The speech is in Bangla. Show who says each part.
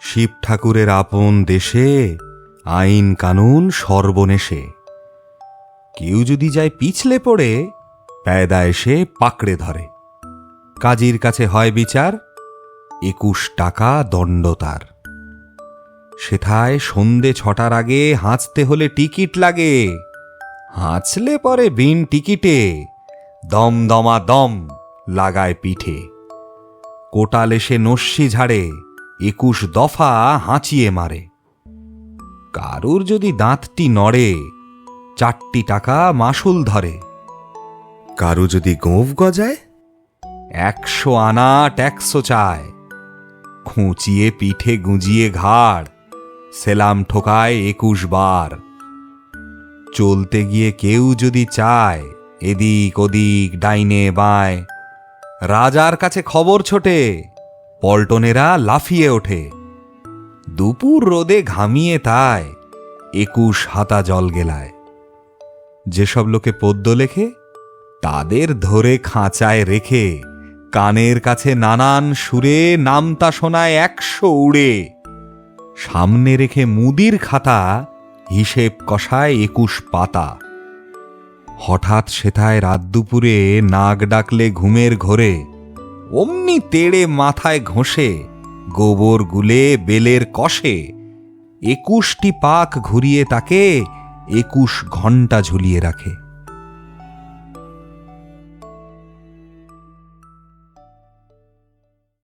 Speaker 1: শিব ঠাকুরের আপন দেশে আইন কানুন সর্বনেশে। কেউ যদি যায় পিছলে পড়ে, পেয়দা এসে পাকড়ে ধরে। কাজীর কাছে হয় বিচার, 21 টাকা দণ্ড তার। সেথায় সন্ধে 6টার আগে হাঁচতে হলে টিকিট লাগে। হাঁচলে পরে বিন টিকিটে দমদমা দম লাগায় পিঠে। কোটাল এসে নস্যি ঝাড়ে, 21 দফা হাঁচিয়ে মারে। কারুর যদি দাঁতটি নড়ে, 4 টাকা মাসুল ধরে। কারু যদি গোঁফ গজায়, 100 আনা ট্যাক্সও চায়। খুঁচিয়ে পিঠে গুঁজিয়ে ঘাড়, সেলাম ঠোকায় 21 বার। চলতে গিয়ে কেউ যদি চায় এদিক ওদিক ডাইনে বাঁয়, রাজার কাছে খবর ছোটে, পল্টনেরা লাফিয়ে ওঠে। দুপুর রোদে ঘামিয়ে তাই 21 হাতা জল গেলায়। যেসব লোকে পদ্য লেখে, তাদের ধরে খাঁচায় রেখে কানের কাছে নানান সুরে নামতা শোনায় 100 উড়ে। সামনে রেখে মুদির খাতা, হিসেব কষায় 21 পাতা। হঠাৎ সেথায় রাত দুপুরে নাক ডাকলে ঘুমের ঘোরে, অমনি তেড়ে মাথায় ঘষে গোবর গুলে বেলের কষে 21টি পাক ঘুরিয়ে তাকে 21 ঘণ্টা ঝুলিয়ে রাখে।